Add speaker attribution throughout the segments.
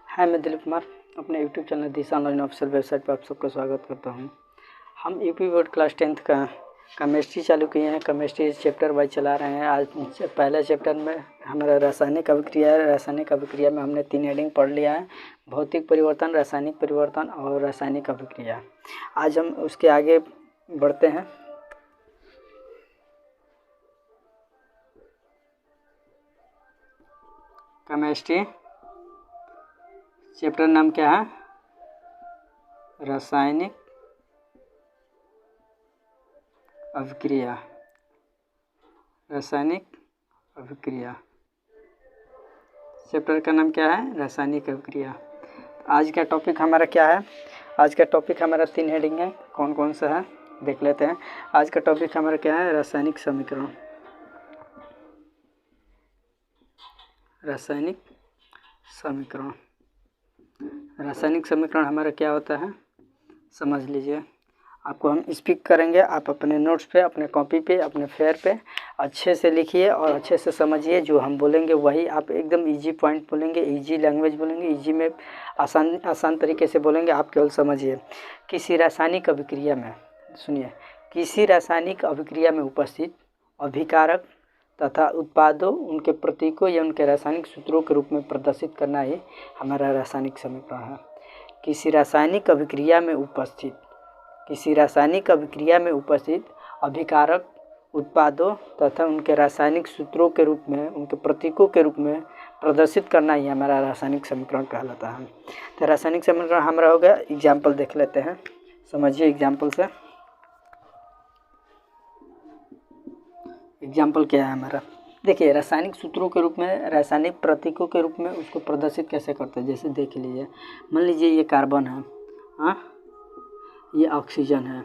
Speaker 1: हाय, मैं दिलीप कुमार अपने YouTube channel दिशा online official website पर आप सबका स्वागत करता हूं। हम यूपी बोर्ड क्लास 10th का केमिस्ट्री चालू किए हैं। केमिस्ट्री चैप्टर वाइज चला रहे हैं। आज पहले चैप्टर में हमारा रासायनिक अभिक्रिया है। रासायनिक अभिक्रिया में हमने 3 हेडिंग पढ़ लिया है: भौतिक परिवर्तन, रासायनिक परिवर्तन और रासायनिक अभिक्रिया। आज हम उसके आगे बढ़ते हैं। केमिस्ट्री चैप्टर नाम क्या है? रासायनिक अभिक्रिया। रासायनिक अभिक्रिया चैप्टर का नाम क्या है? रासायनिक अभिक्रिया। आज का टॉपिक हमारा क्या है? आज का टॉपिक हमारा 3 हेडिंग है। कौन कौन सा है देख लेते हैं। आज का टॉपिक हमारा क्या है? रासायनिक समीकरण। रासायनिक समीकरण। रासायनिक समीकरण हमारा क्या होता है समझ लीजिए। आपको हम स्पीक करेंगे, आप अपने नोट्स पे, अपने कॉपी पे, अपने फेयर पे अच्छे से लिखिए और अच्छे से समझिए। जो हम बोलेंगे वही आप एकदम इजी पॉइंट बोलेंगे, इजी लैंग्वेज बोलेंगे, इजी में आसान तरीके से बोलेंगे। आप केवल समझिए। किसी रासायनिक अभिक्रिया में, सुनिए, किसी रासायनिक अभिक्रिया में उपस्थित अभिकारक तथा उत्पादों, उनके प्रतीकों या उनके रासायनिक सूत्रों के रूप में प्रदर्शित करना ही हमारा रासायनिक समीकरण है। किसी रासायनिक अभिक्रिया में उपस्थित अभिकारक, उत्पादों तथा उनके रासायनिक सूत्रों के रूप में, उनके प्रतीकों के रूप में प्रदर्शित करना ही हमारा रासायनिक समीकरण कहलाता है। तो रासायनिक समीकरण हमारा हो गया। एग्जाम्पल देख लेते हैं, समझिए एग्जाम्पल से। एग्जाम्पल क्या है हमारा? देखिए, रासायनिक सूत्रों के रूप में, रासायनिक प्रतीकों के रूप में उसको प्रदर्शित कैसे करते हैं, जैसे देख लीजिए। मान लीजिए ये कार्बन है, ये ऑक्सीजन है।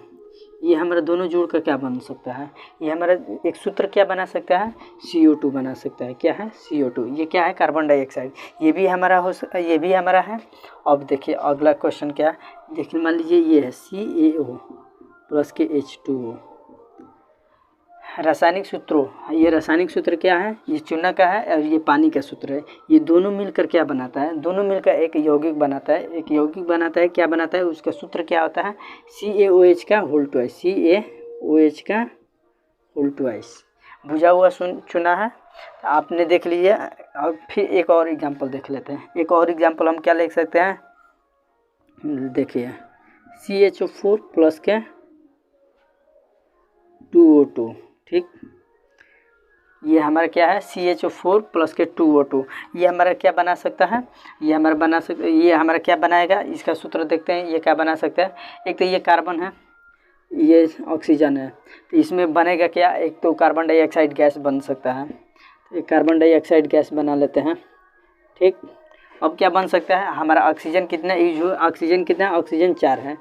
Speaker 1: ये हमारा दोनों जोड़ कर क्या बन सकता है? ये हमारा एक सूत्र क्या बना सकता है? CO2 बना सकता है। क्या है? CO2। ये क्या है? Carbon dioxide. ये भी हमारा ये भी हमारा है। अब देखिए अगला क्वेश्चन क्या है। देखिए, मान लीजिए ये है CaO प्लस के H2O। रासायनिक सूत्रों, ये रासायनिक सूत्र क्या है? ये चूना का है और ये पानी का सूत्र है। ये दोनों मिलकर क्या बनाता है? दोनों मिलकर एक यौगिक बनाता है। एक यौगिक बनाता है। क्या बनाता है? उसका सूत्र क्या होता है? CaOH का होल ट्वाइस। CaOH का होल ट्वाइस। बुझा हुआ चूना है। आपने देख लीजिए। अब फिर एक और एग्जाम्पल देख लेते हैं। एक और एग्जाम्पल हम क्या लिख सकते हैं? देखिए, CHO4 प्लस के 2O2। ठीक, ये हमारा क्या है? CHO4 प्लस के 2O2। ये हमारा क्या बना सकता है? ये हमारा क्या बनाएगा? इसका सूत्र देखते हैं। ये क्या बना सकता है? एक तो ये कार्बन है, ये ऑक्सीजन है। तो इसमें बनेगा क्या? एक तो कार्बन डाइऑक्साइड गैस बन सकता है। तो एक कार्बन डाइऑक्साइड गैस बना लेते हैं। ठीक, अब क्या बन सकता है? हमारा ऑक्सीजन कितना यूज हुआ? ऑक्सीजन कितना है? ऑक्सीजन 4 है।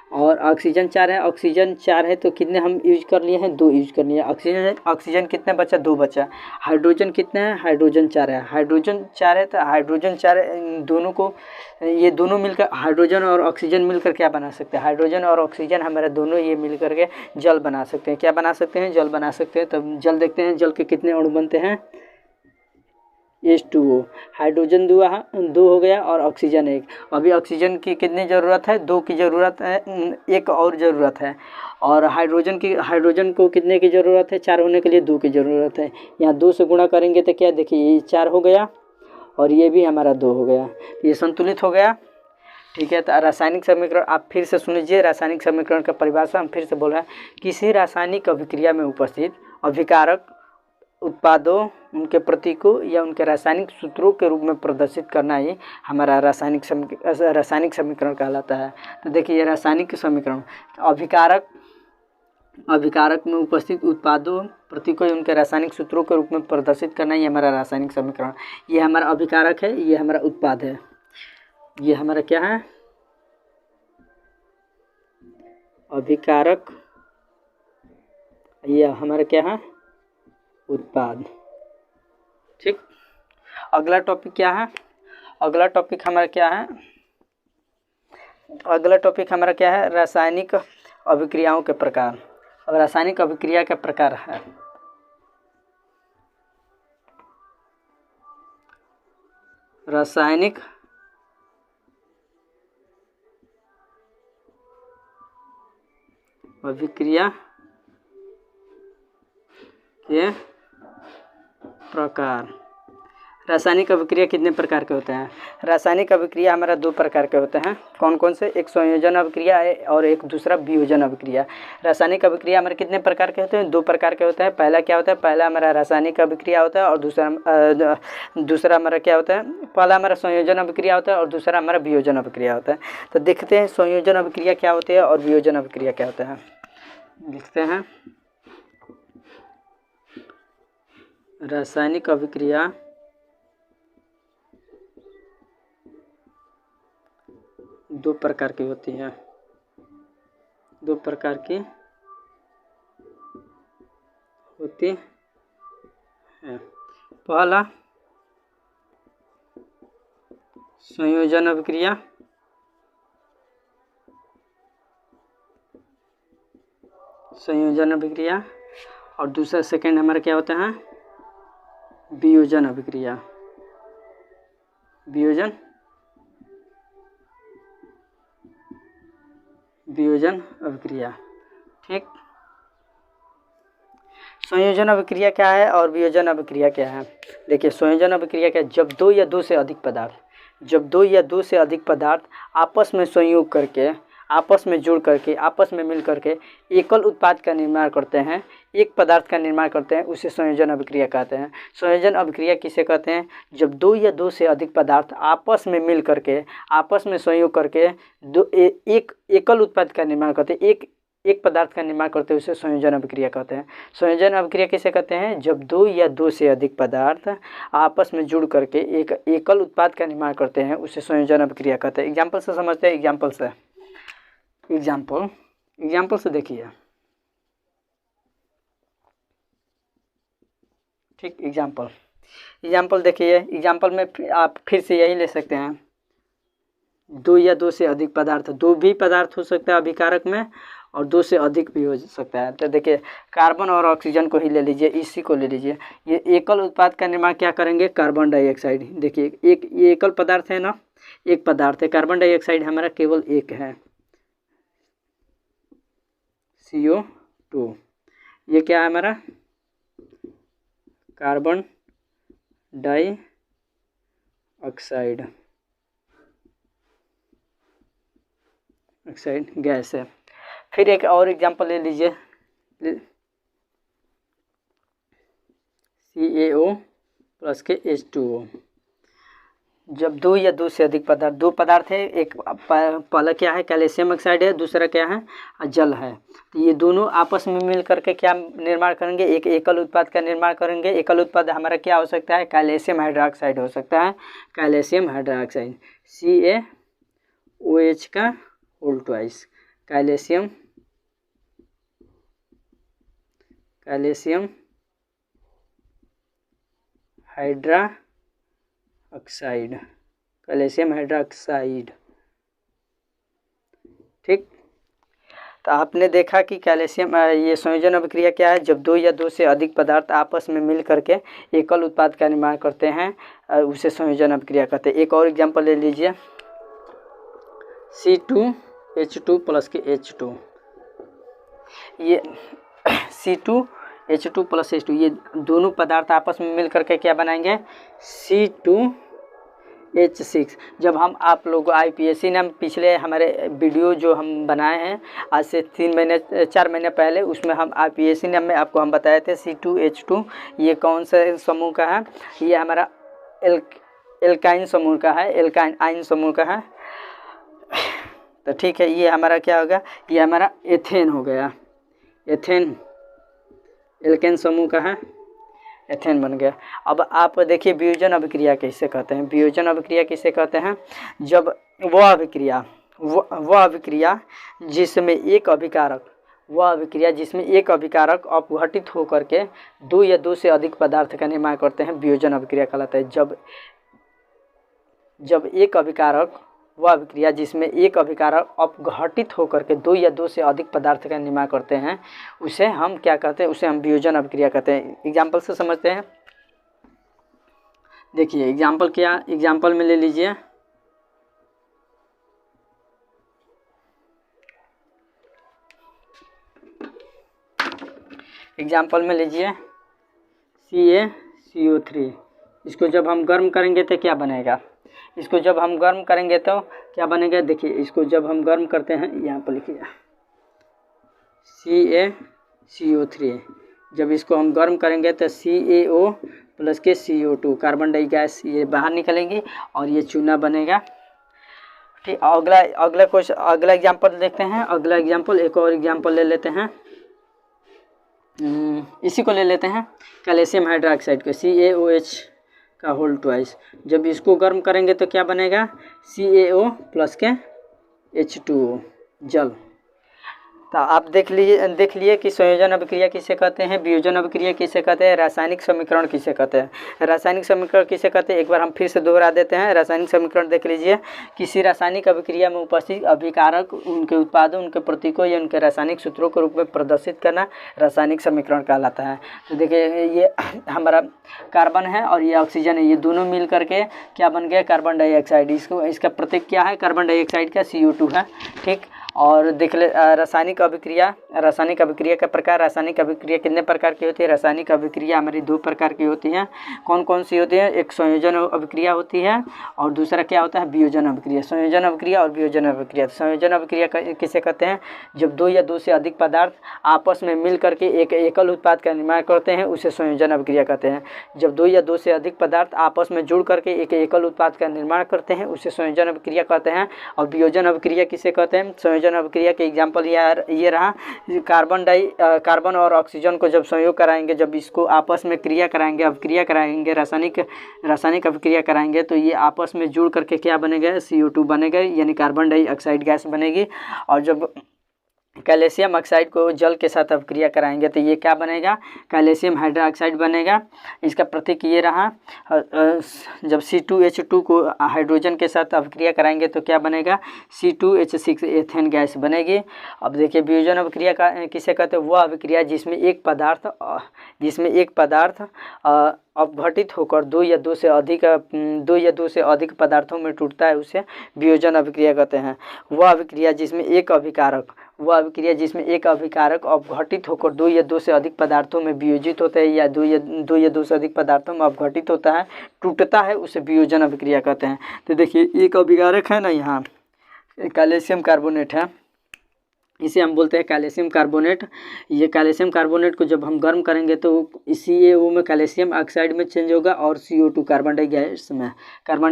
Speaker 1: और ऑक्सीजन 4 है। ऑक्सीजन 4 है तो कितने हम यूज कर लिए हैं? 2 यूज कर लिए। ऑक्सीजन कितना बचा? 2 बचा। हाइड्रोजन कितना है? हाइड्रोजन 4 है। हाइड्रोजन 4 है तो हाइड्रोजन 4 दोनों को, ये दोनों मिलकर, हाइड्रोजन और ऑक्सीजन मिलकर क्या बना सकते हैं? हाइड्रोजन और ऑक्सीजन हमारे दोनों ये मिलकर के जल बना सकते हैं। क्या बना सकते हैं? जल बना सकते हैं। तब जल देखते हैं, जल के कितने अणु बनते हैं? H2O। हाइड्रोजन 2 हो गया और ऑक्सीजन 1। अभी ऑक्सीजन की कितनी ज़रूरत है? 2 की ज़रूरत है। एक और ज़रूरत है। और हाइड्रोजन को कितने की ज़रूरत है? 4 होने के लिए 2 की ज़रूरत है। यहाँ 2 से गुणा करेंगे तो क्या? देखिए, ये 4 हो गया और ये भी हमारा 2 हो गया। ये संतुलित हो गया। ठीक है, तो रासायनिक समीकरण आप फिर से सुनिए। रासायनिक समीकरण का परिभाषा हम फिर से बोल रहे हैं। किसी रासायनिक अभिक्रिया में उपस्थित अभिकारक, उत्पादों, उनके प्रतीकों या उनके रासायनिक सूत्रों के रूप में प्रदर्शित करना ही हमारा रासायनिक समीकरण कहलाता है। तो देखिए, रासायनिक समीकरण अभिकारक में उपस्थित उत्पादों, प्रतीकों या उनके रासायनिक सूत्रों के रूप में प्रदर्शित करना ही हमारा रासायनिक समीकरण। ये हमारा अभिकारक है, ये हमारा उत्पाद है। ये हमारा क्या है? अभिकारक। ये हमारा क्या है? उत्पाद। ठीक, अगला टॉपिक क्या है? अगला टॉपिक हमारा क्या है? रासायनिक अभिक्रियाओं के प्रकार। अब रासायनिक अभिक्रिया के प्रकार है। रासायनिक अभिक्रिया के प्रकार। रासायनिक अभिक्रिया कितने प्रकार के होते हैं? रासायनिक अभिक्रिया हमारा दो प्रकार के होते हैं। कौन कौन से? एक संयोजन अभिक्रिया है और एक दूसरा वियोजन अभिक्रिया। रासायनिक अभिक्रिया हमारे कितने प्रकार के होते हैं? दो प्रकार के होते हैं। पहला क्या होता है? पहला हमारा रासायनिक अभिक्रिया होता है और दूसरा हमारा क्या होता है? पहला हमारा संयोजन अभिक्रिया होता है और दूसरा हमारा वियोजन अभिक्रिया होता है। तो देखते हैं संयोजन अभिक्रिया क्या होती है और वियोजन अभिक्रिया क्या होता है। लिखते हैं रासायनिक अभिक्रिया दो प्रकार की होती है। दो प्रकार की होती है। पहला संयोजन अभिक्रिया, और दूसरा सेकंड हमारा क्या होता है? वियोजन अभिक्रिया। वियोजन अभिक्रिया। ठीक, संयोजन अभिक्रिया क्या है और वियोजन अभिक्रिया क्या है? देखिए संयोजन अभिक्रिया क्या है? जब दो या दो से अधिक पदार्थ आपस में संयोग करके, आपस में जुड़ करके, आपस में मिल करके एकल उत्पाद का निर्माण करते हैं, एक पदार्थ का निर्माण करते हैं, उसे संयोजन अभिक्रिया कहते हैं। संयोजन अभिक्रिया किसे कहते हैं? जब दो या दो से अधिक पदार्थ आपस में मिल करके, आपस में संयोग करके एक एकल उत्पाद का निर्माण करते हैं, एक पदार्थ का निर्माण करते हैं, उसे संयोजन अभिक्रिया कहते हैं। संयोजन अभिक्रिया किसे कहते हैं? जब दो या दो से अधिक पदार्थ आपस में जुड़ करके एक एकल उत्पाद का निर्माण करते हैं, उसे संयोजन अभिक्रिया कहते हैं। एग्जाम्पल से समझते हैं। एग्जाम्पल से देखिए। ठीक, एग्जाम्पल देखिए। एग्जाम्पल में आप फिर से यही ले सकते हैं, दो या दो से अधिक पदार्थ, दो भी पदार्थ हो सकता है अभिकारक में और दो से अधिक भी हो सकता है। तो देखिए कार्बन और ऑक्सीजन को ही ले लीजिए, इसी को ले लीजिए। ये एकल उत्पाद का निर्माण क्या करेंगे? Carbon dioxide. देखिए ये एकल पदार्थ है ना, एक पदार्थ है। कार्बन डाइऑक्साइड हमारा केवल एक है, CO2। ये क्या है हमारा? कार्बन डाइऑक्साइड गैस है। फिर एक और एग्जांपल ले लीजिए, CaO प्लस के H2O। जब दो या दो से अधिक पदार्थ, दो पदार्थ है, एक पहला क्या है? कैल्शियम ऑक्साइड है, दूसरा क्या है? जल है। तो ये दोनों आपस में मिल करके क्या निर्माण करेंगे? एक एकल उत्पाद का निर्माण करेंगे। एकल उत्पाद हमारा क्या हो सकता है? कैल्शियम हाइड्रोक्साइड हो सकता है, कैल्शियम हाइड्रोक्साइड, CaOH का होल ट्वाइस, कैल्शियम हाइड्रोक्साइड। ठीक, तो आपने देखा कि कैल्शियम, ये संयोजन अभिक्रिया क्या है? जब दो या दो से अधिक पदार्थ आपस में मिल करके एकल उत्पाद का निर्माण करते हैं, उसे संयोजन अभिक्रिया कहते हैं। एक और एग्जांपल ले लीजिए, C2H2 प्लस के H2। ये C2H2 प्लस H2, ये दोनों पदार्थ आपस में मिल करके क्या बनाएंगे? C2H6। जब हम आप लोग IPSC ने पिछले हमारे वीडियो जो हम बनाए हैं आज से 4 महीने पहले, उसमें हम IPSC ने में आपको हम बताए थे C2H2 ये कौन से समूह का है? ये हमारा एल्काइन समूह का है, एल्काइन समूह का है। तो ठीक है, ये हमारा क्या होगा? ये हमारा एथेन हो गया। एथेन एल्केन समूह का है, एथेन बन गया। अब आप देखिए वियोजन अभिक्रिया किसे कहते हैं? वियोजन अभिक्रिया किसे कहते हैं? जब वह अभिक्रिया जिसमें एक अभिकारक अपघटित होकर के दो या दो से अधिक पदार्थ का निर्माण करते हैं, वियोजन अभिक्रिया कहलाता है। जब एक अभिकारक, वह अभिक्रिया जिसमें एक अभिकारक अपघटित होकर के दो या दो से अधिक पदार्थ का निर्माण करते हैं, उसे हम क्या कहते हैं? उसे हम वियोजन अभिक्रिया कहते हैं। एग्जाम्पल से समझते हैं। देखिए एग्जाम्पल में ले लीजिए, एग्जाम्पल में लीजिए CaCO3, इसको जब हम गर्म करेंगे तो क्या बनेगा, इसको जब हम गर्म करेंगे तो क्या बनेगा, देखिए इसको जब हम गर्म करते हैं, यहाँ पर लिखिए CaCO3, जब इसको हम गर्म करेंगे तो CaO प्लस के CO2 कार्बन डाई गैस ये बाहर निकलेंगी और ये चूना बनेगा। ठीक, अगला एग्जाम्पल देखते हैं। अगला एग्जाम्पल, एक और एग्जाम्पल ले लेते हैं, इसी को ले लेते हैं, कैल्शियम हाइड्रोक्साइड को, CaOH का होल ट्वाइस। जब इसको गर्म करेंगे तो क्या बनेगा, CaO प्लस के H2O जल। तो आप देख लिए कि संयोजन अभिक्रिया किसे कहते हैं, वियोजन अभिक्रिया किसे कहते हैं, रासायनिक समीकरण किसे कहते हैं। रासायनिक समीकरण किसे कहते हैं, एक बार हम फिर से दोहरा देते हैं। रासायनिक समीकरण देख लीजिए, किसी रासायनिक अभिक्रिया में उपस्थित अभिकारक, उनके उत्पादों, उनके प्रतीकों या उनके रासायनिक सूत्रों के रूप में प्रदर्शित करना रासायनिक समीकरण कहलाता है। तो देखिए ये हमारा कार्बन है और ये ऑक्सीजन है, ये दोनों मिल करके क्या बन गया, कार्बन डाइऑक्साइड। इसका प्रतीक क्या है, कार्बन डाइऑक्साइड का CO2 है। ठीक, और देख ले रासायनिक अभिक्रिया का प्रकार। रासायनिक अभिक्रिया कितने प्रकार की होती है, रासायनिक अभिक्रिया हमारी 2 प्रकार की होती हैं। कौन कौन सी होती है, एक संयोजन अभिक्रिया होती है और दूसरा क्या होता है, वियोजन अभिक्रिया। संयोजन अभिक्रिया और वियोजन अभिक्रिया। संयोजन अभिक्रिया किसे कहते हैं, जब 2 या 2 से अधिक पदार्थ आपस में मिल करके एक एकल उत्पाद का निर्माण करते हैं, उसे संयोजन अभिक्रिया कहते हैं। जब 2 या 2 से अधिक पदार्थ आपस में जुड़ करके एक एकल उत्पाद का निर्माण करते हैं, उसे संयोजन अभिक्रिया कहते हैं। और वियोजन अभिक्रिया किसे कहते हैं, संयोजन अभिक्रिया के एग्जाम्पल ये रहा, कार्बन और ऑक्सीजन को जब संयोग कराएंगे, जब इसको आपस में क्रिया कराएंगे, अभिक्रिया कराएंगे, रासायनिक अभिक्रिया कराएंगे, तो ये आपस में जुड़ करके क्या बनेगा, CO2 बनेगा, यानी कार्बन डाइऑक्साइड गैस बनेगी। और जब कैल्शियम ऑक्साइड को जल के साथ अभिक्रिया कराएंगे तो ये क्या बनेगा, कैल्शियम हाइड्रोक्साइड बनेगा। इसका प्रतीक ये रहा। जब C2H2 को हाइड्रोजन के साथ अभिक्रिया कराएंगे तो क्या बनेगा, C2H6 एथेन गैस बनेगी। अब देखिए वियोजन अभिक्रिया का किसे कहते हैं, वह अभिक्रिया जिसमें एक पदार्थ अपघटित होकर 2 या 2 से अधिक पदार्थों में टूटता है, उसे वियोजन अभिक्रिया कहते हैं। वह अभिक्रिया जिसमें एक अभिकारक अपघटित होकर 2 या 2 से अधिक पदार्थों में वियोजित होता है, या 2 या 2 से अधिक पदार्थों में अपघटित होता है, टूटता है, उसे वियोजन अभिक्रिया कहते हैं। तो देखिए एक अभिकारक है ना, यहाँ कैल्शियम कार्बोनेट है, इसे हम बोलते हैं कैल्शियम कार्बोनेट। ये कैल्शियम कार्बोनेट को जब हम गर्म करेंगे तो CaO में कैल्शियम ऑक्साइड में चेंज होगा और CO2 कार्बन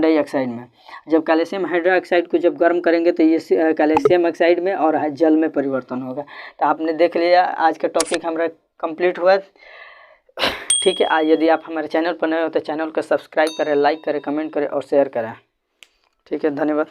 Speaker 1: डाइऑक्साइड में। जब कैल्शियम हाइड्रोक्साइड को जब गर्म करेंगे तो ये कैल्शियम ऑक्साइड में और जल में परिवर्तन होगा। तो आपने देख लिया, आज का टॉपिक हमारा कंप्लीट हुआ। ठीक है, यदि आप हमारे चैनल पर नए हो तो चैनल को सब्सक्राइब करें, लाइक करें, कमेंट करें और शेयर करें। ठीक है, धन्यवाद।